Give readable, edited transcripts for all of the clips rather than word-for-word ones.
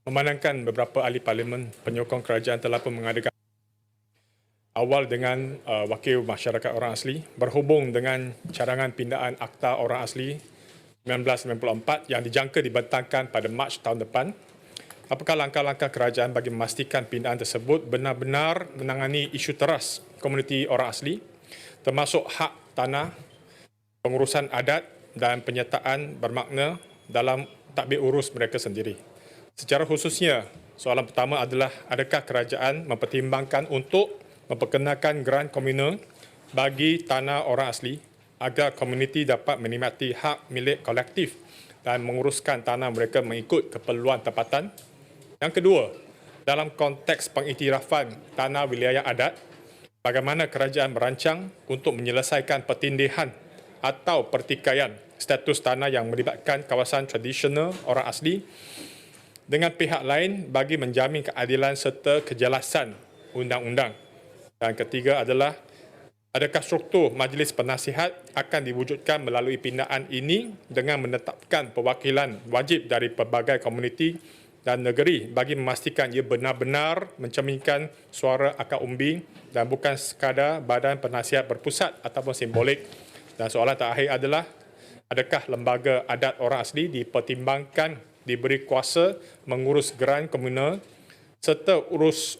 Memandangkan beberapa ahli parlimen penyokong kerajaan telah pun mengadakan awal dengan wakil masyarakat orang asli berhubung dengan cadangan pindaan Akta Orang Asli 1994 yang dijangka dibentangkan pada Mac tahun depan. Apakah langkah-langkah kerajaan bagi memastikan pindaan tersebut benar-benar menangani isu teras komuniti orang asli, termasuk hak tanah, pengurusan adat dan penyertaan bermakna dalam tadbir urus mereka sendiri? Secara khususnya, soalan pertama adalah adakah kerajaan mempertimbangkan untuk memperkenalkan geran komunal bagi tanah orang asli agar komuniti dapat menikmati hak milik kolektif dan menguruskan tanah mereka mengikut keperluan tempatan? Yang kedua, dalam konteks pengiktirafan tanah wilayah adat, bagaimana kerajaan merancang untuk menyelesaikan pertindihan atau pertikaian status tanah yang melibatkan kawasan tradisional orang asli dengan pihak lain bagi menjamin keadilan serta kejelasan undang-undang? Dan ketiga adalah, adakah struktur majlis penasihat akan diwujudkan melalui pindaan ini dengan menetapkan perwakilan wajib dari pelbagai komuniti dan negeri bagi memastikan ia benar-benar mencerminkan suara akar umbi dan bukan sekadar badan penasihat berpusat ataupun simbolik? Dan soalan terakhir adalah, adakah lembaga adat orang asli dipertimbangkan diberi kuasa mengurus geran komunal serta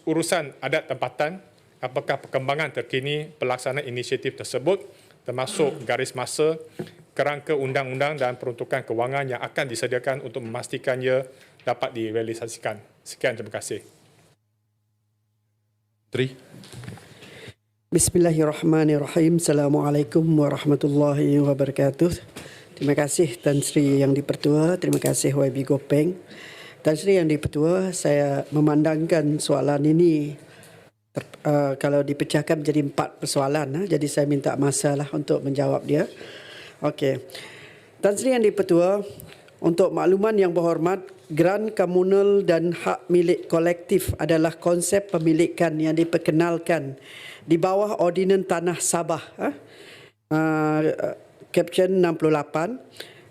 urusan adat tempatan? Apakah perkembangan terkini pelaksanaan inisiatif tersebut termasuk garis masa, kerangka undang-undang dan peruntukan kewangan yang akan disediakan untuk memastikan ia dapat direalisasikan? Sekian, terima kasih. Tri. Bismillahirrahmanirrahim. Assalamualaikum warahmatullahi wabarakatuh. Terima kasih Tan Sri Yang di-Pertua, terima kasih YB Gopeng. Tan Sri Yang di-Pertua, saya memandangkan soalan ini kalau dipecahkan menjadi 4 persoalan, jadi saya minta masa lah untuk menjawab dia. Okey. Tan Sri Yang di-Pertua, untuk makluman yang berhormat, geran komunal dan hak milik kolektif adalah konsep pemilikan yang diperkenalkan di bawah Ordinan Tanah Sabah, Caption 68.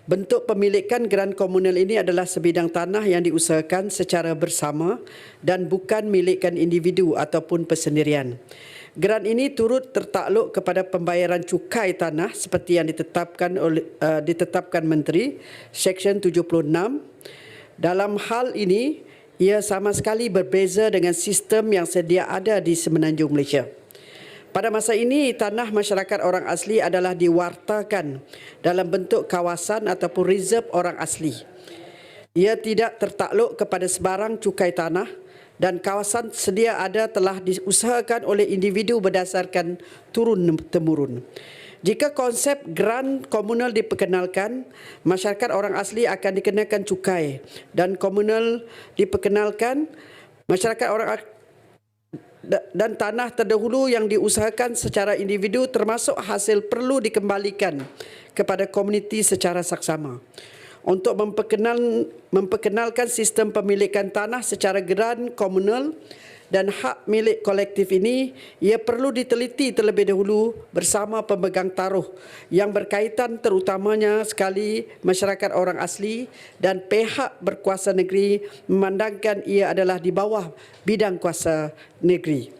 Bentuk pemilikan geran komunal ini adalah sebidang tanah yang diusahakan secara bersama dan bukan milikkan individu ataupun persendirian. Geran ini turut tertakluk kepada pembayaran cukai tanah seperti yang ditetapkan Menteri Seksyen 76. Dalam hal ini, ia sama sekali berbeza dengan sistem yang sedia ada di Semenanjung Malaysia. Pada masa ini, tanah masyarakat orang asli adalah diwartakan dalam bentuk kawasan ataupun reserve orang asli. Ia tidak tertakluk kepada sebarang cukai tanah dan kawasan sedia ada telah diusahakan oleh individu berdasarkan turun-temurun. Jika konsep geran komunal diperkenalkan, masyarakat orang asli akan dikenakan cukai, dan komunal diperkenalkan, masyarakat orang dan tanah terdahulu yang diusahakan secara individu termasuk hasil perlu dikembalikan kepada komuniti secara saksama. Untuk memperkenalkan sistem pemilikan tanah secara geran komunal dan hak milik kolektif ini, ia perlu diteliti terlebih dahulu bersama pemegang taruh yang berkaitan, terutamanya sekali masyarakat orang asli dan pihak berkuasa negeri, memandangkan ia adalah di bawah bidang kuasa negeri.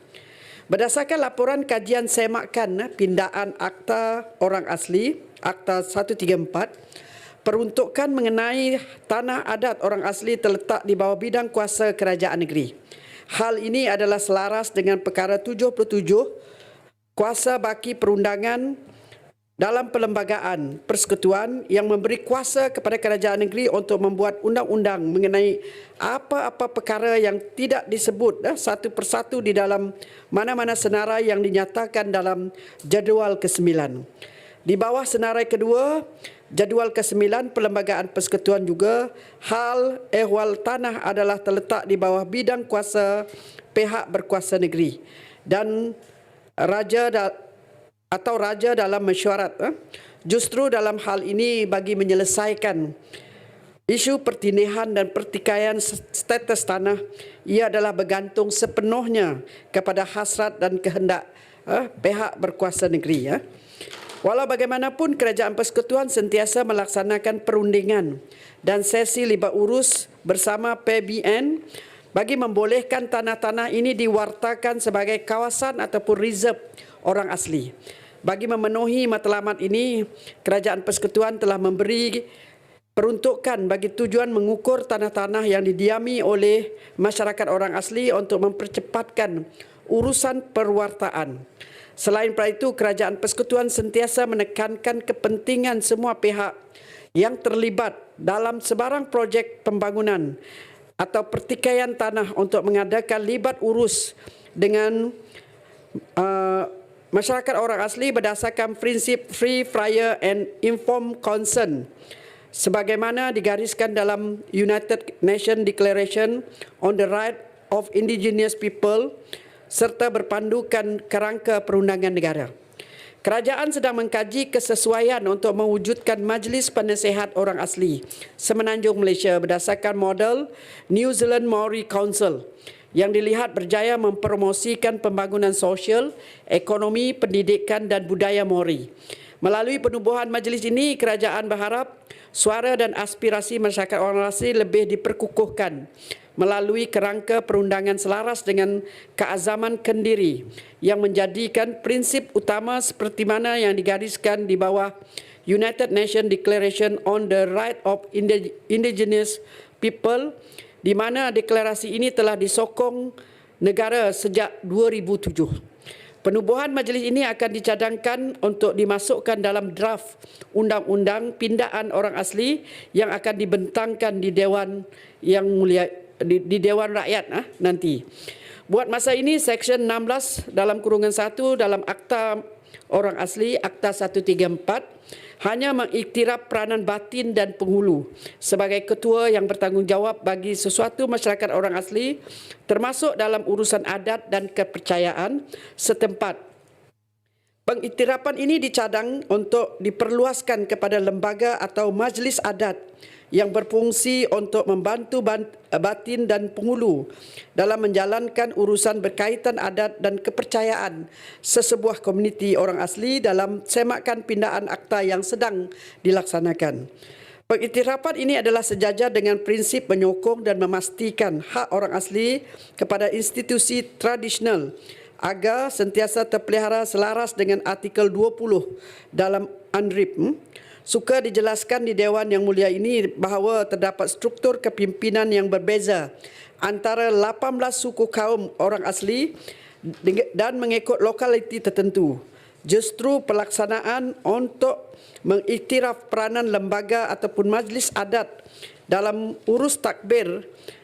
Berdasarkan laporan kajian semakan pindaan Akta Orang Asli, Akta 134, peruntukan mengenai tanah adat orang asli terletak di bawah bidang kuasa kerajaan negeri. Hal ini adalah selaras dengan perkara 77 kuasa baki perundangan dalam perlembagaan persekutuan yang memberi kuasa kepada kerajaan negeri untuk membuat undang-undang mengenai apa-apa perkara yang tidak disebut satu persatu di dalam mana-mana senarai yang dinyatakan dalam jadual ke-9. Di bawah senarai kedua, jadual ke-9 Perlembagaan Persekutuan juga, hal ehwal tanah adalah terletak di bawah bidang kuasa pihak berkuasa negeri dan raja dalam mesyuarat. Justru dalam hal ini, bagi menyelesaikan isu pertindihan dan pertikaian status tanah, ia adalah bergantung sepenuhnya kepada hasrat dan kehendak pihak berkuasa negeri. Walau bagaimanapun, Kerajaan Persekutuan sentiasa melaksanakan perundingan dan sesi libat urus bersama PBN bagi membolehkan tanah-tanah ini diwartakan sebagai kawasan ataupun reserve orang asli. Bagi memenuhi matlamat ini, Kerajaan Persekutuan telah memberi peruntukan bagi tujuan mengukur tanah-tanah yang didiami oleh masyarakat orang asli untuk mempercepatkan urusan perwartaan. Selain daripada itu, Kerajaan Persekutuan sentiasa menekankan kepentingan semua pihak yang terlibat dalam sebarang projek pembangunan atau pertikaian tanah untuk mengadakan libat urus dengan masyarakat orang asli berdasarkan prinsip free, fair and informed consent sebagaimana digariskan dalam United Nations Declaration on the Right of Indigenous People serta berpandukan kerangka perundangan negara. Kerajaan sedang mengkaji kesesuaian untuk mewujudkan Majlis Penasihat Orang Asli Semenanjung Malaysia berdasarkan model New Zealand Maori Council yang dilihat berjaya mempromosikan pembangunan sosial, ekonomi, pendidikan dan budaya Maori. Melalui penubuhan majlis ini, kerajaan berharap suara dan aspirasi masyarakat orang asli lebih diperkukuhkan melalui kerangka perundangan selaras dengan keazaman kendiri yang menjadikan prinsip utama seperti mana yang digariskan di bawah United Nations Declaration on the Right of Indigenous People, di mana deklarasi ini telah disokong negara sejak 2007. Penubuhan majlis ini akan dicadangkan untuk dimasukkan dalam draft undang-undang pindaan orang asli yang akan dibentangkan di Dewan yang mulia di Dewan Rakyat nanti. Buat masa ini Seksyen 16 dalam kurungan 1 dalam Akta Orang Asli Akta 134 hanya mengiktiraf peranan batin dan penghulu sebagai ketua yang bertanggungjawab bagi sesuatu masyarakat orang asli termasuk dalam urusan adat dan kepercayaan setempat. Pengiktirafan ini dicadang untuk diperluaskan kepada lembaga atau majlis adat yang berfungsi untuk membantu batin dan penghulu dalam menjalankan urusan berkaitan adat dan kepercayaan sesebuah komuniti orang asli dalam semakan pindaan akta yang sedang dilaksanakan. Pengiktirafan ini adalah sejajar dengan prinsip menyokong dan memastikan hak orang asli kepada institusi tradisional agar sentiasa terpelihara selaras dengan artikel 20 dalam UNDRIP. Suka dijelaskan di Dewan Yang Mulia ini bahawa terdapat struktur kepimpinan yang berbeza antara 18 suku kaum orang asli dan mengikut lokaliti tertentu. Justru pelaksanaan untuk mengiktiraf peranan lembaga ataupun majlis adat dalam urus takbir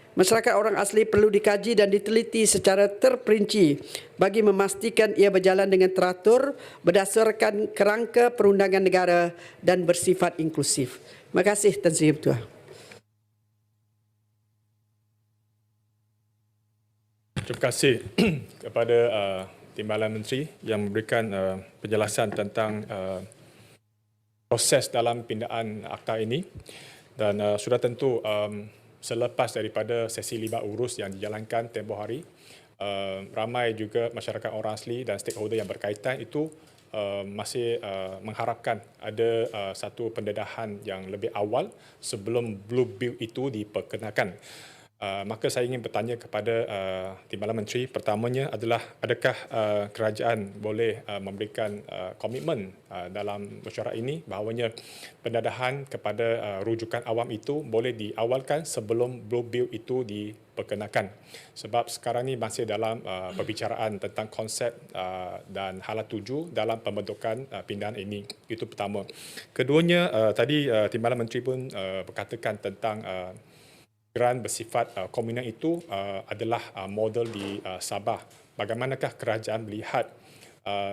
masyarakat orang asli perlu dikaji dan diteliti secara terperinci bagi memastikan ia berjalan dengan teratur berdasarkan kerangka perundangan negara dan bersifat inklusif. Terima kasih Tan Sri Ketua. Terima kasih kepada Timbalan Menteri yang memberikan penjelasan tentang proses dalam pindaan akta ini dan sudah tentu selepas daripada sesi libat urus yang dijalankan tempoh hari, ramai juga masyarakat orang asli dan stakeholder yang berkaitan itu masih mengharapkan ada satu pendedahan yang lebih awal sebelum Blue Bill itu diperkenalkan. Maka saya ingin bertanya kepada Timbalan Menteri, pertamanya adalah adakah kerajaan boleh memberikan komitmen dalam mesyuarat ini bahawanya pendedahan kepada rujukan awam itu boleh diawalkan sebelum Blue Bill itu diperkenalkan. Sebab sekarang ini masih dalam perbicaraan tentang konsep dan halat tuju dalam pembentukan pindaan ini. Itu pertama. Keduanya, tadi Timbalan Menteri pun berkatakan tentang geran bersifat komunal itu adalah model di Sabah. Bagaimanakah kerajaan melihat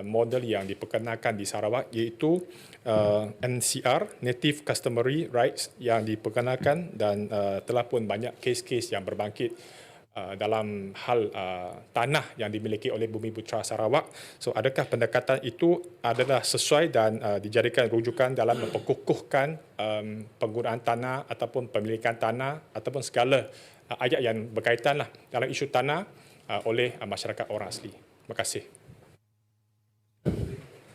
model yang diperkenalkan di Sarawak iaitu NCR, Native Customary Rights yang diperkenalkan dan telah pun banyak kes-kes yang berbangkit dalam hal tanah yang dimiliki oleh Bumi Putra Sarawak. So adakah pendekatan itu adalah sesuai dan dijadikan rujukan dalam memperkukuhkan penggunaan tanah ataupun pemilikan tanah ataupun segala ayat yang berkaitan dalam isu tanah oleh masyarakat orang asli. Terima kasih.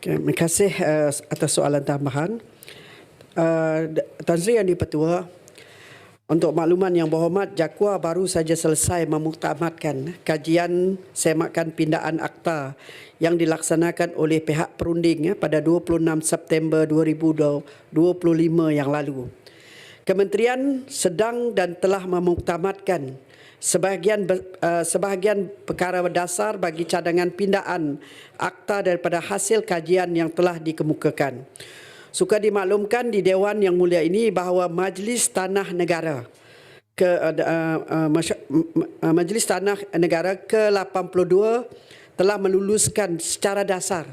Okay, terima kasih atas soalan tambahan. Tan Sri Yang di-Pertua, untuk makluman yang berhormat, JAKWA baru saja selesai memuktamadkan kajian semakan pindaan akta yang dilaksanakan oleh pihak perunding pada 26 September 2025 yang lalu. Kementerian sedang dan telah memuktamadkan sebahagian perkara berdasar bagi cadangan pindaan akta daripada hasil kajian yang telah dikemukakan. Suka dimaklumkan di Dewan Yang Mulia ini bahawa Majlis Tanah Negara Majlis Tanah Negara ke-82 telah meluluskan secara dasar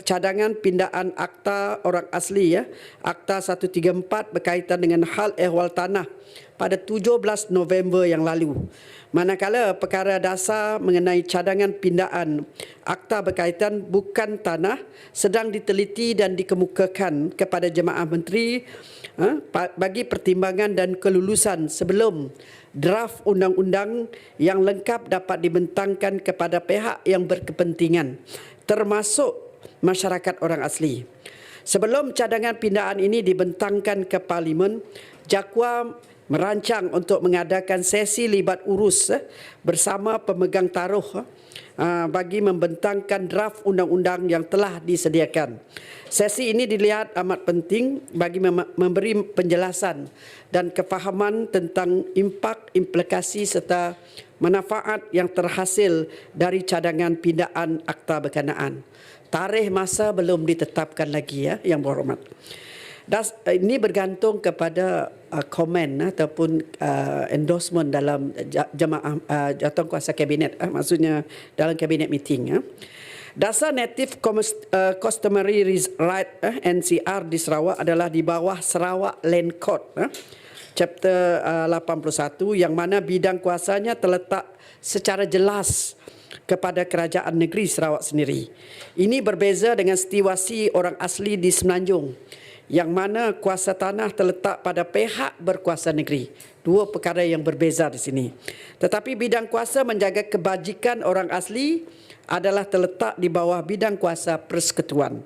cadangan pindaan akta orang asli Akta 134 berkaitan dengan hal ehwal tanah pada 17 November yang lalu. Manakala perkara dasar mengenai cadangan pindaan akta berkaitan bukan tanah sedang diteliti dan dikemukakan kepada Jemaah Menteri bagi pertimbangan dan kelulusan sebelum draft undang-undang yang lengkap dapat dibentangkan kepada pihak yang berkepentingan, termasuk masyarakat orang asli. Sebelum cadangan pindaan ini dibentangkan ke Parlimen, JAKWA merancang untuk mengadakan sesi libat urus bersama pemegang taruh bagi membentangkan draft undang-undang yang telah disediakan. Sesi ini dilihat amat penting bagi memberi penjelasan dan kefahaman tentang impak, implikasi serta manfaat yang terhasil dari cadangan pindaan akta berkenaan. Tarikh masa belum ditetapkan lagi yang berhormat. Ini bergantung kepada komen ataupun endorsement dalam jemaah jawatankuasa kabinet, maksudnya dalam kabinet meeting. Dasar Native Customary Right NCR di Sarawak adalah di bawah Sarawak Land Court Chapter 81 yang mana bidang kuasanya terletak secara jelas kepada Kerajaan Negeri Sarawak sendiri. Ini berbeza dengan situasi orang asli di Semenanjung yang mana kuasa tanah terletak pada pihak berkuasa negeri. Dua perkara yang berbeza di sini. Tetapi bidang kuasa menjaga kebajikan orang asli adalah terletak di bawah bidang kuasa persekutuan.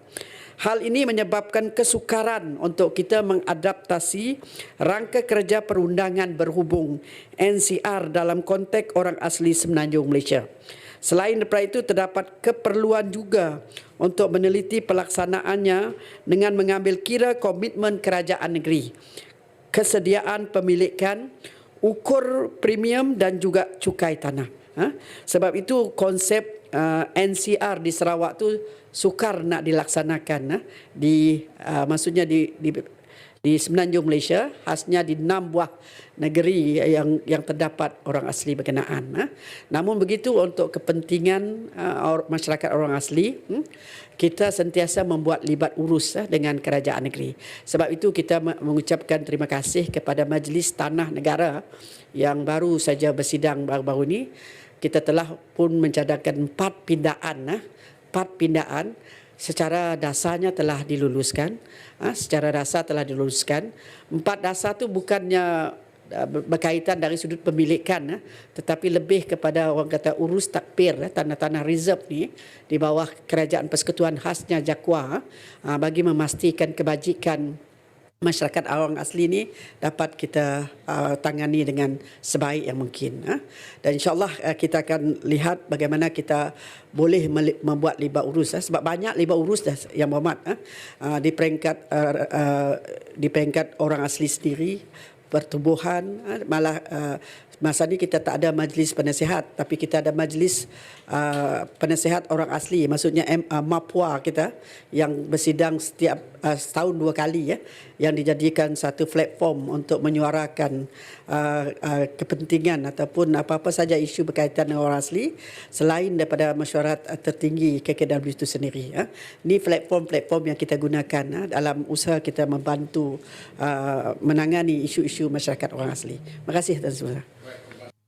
Hal ini menyebabkan kesukaran untuk kita mengadaptasi rangka kerja perundangan berhubung NCR dalam konteks orang asli Semenanjung Malaysia. Selain daripada itu, terdapat keperluan juga untuk meneliti pelaksanaannya dengan mengambil kira komitmen kerajaan negeri, kesediaan pemilikan, ukur premium dan juga cukai tanah. Sebab itu konsep NCR di Sarawak tu sukar nak dilaksanakan maksudnya di Semenanjung Malaysia, khasnya di 6 buah negeri yang terdapat orang asli berkenaan. Namun begitu, untuk kepentingan masyarakat orang asli, kita sentiasa membuat libat urus dengan kerajaan negeri. Sebab itu kita mengucapkan terima kasih kepada Majlis Tanah Negara yang baru saja bersidang baru-baru ini. Kita telah pun mencadangkan 4 pindaan secara dasarnya telah diluluskan. Secara dasar telah diluluskan. 4 dasar tu bukannya berkaitan dari sudut pemilikan, tetapi lebih kepada orang kata urus takbir, tanah-tanah reserve ni di bawah Kerajaan Persekutuan khasnya JAKWA, bagi memastikan kebajikan masyarakat orang asli ini dapat kita tangani dengan sebaik yang mungkin. Dan insyaAllah kita akan lihat bagaimana kita boleh membuat libat urus. Sebab banyak libat urus dah yang berhormat di peringkat orang asli sendiri, pertubuhan, malah masa ni kita tak ada majlis penasihat, tapi kita ada majlis penasihat orang asli, maksudnya MAPWA kita yang bersidang setiap setahun 2 kali, yang dijadikan satu platform untuk menyuarakan kepentingan ataupun apa-apa saja isu berkaitan dengan orang asli selain daripada mesyuarat tertinggi KKW itu sendiri. Ini platform-platform yang kita gunakan dalam usaha kita membantu menangani isu-isu masyarakat orang asli. Terima kasih, Tuan Semua.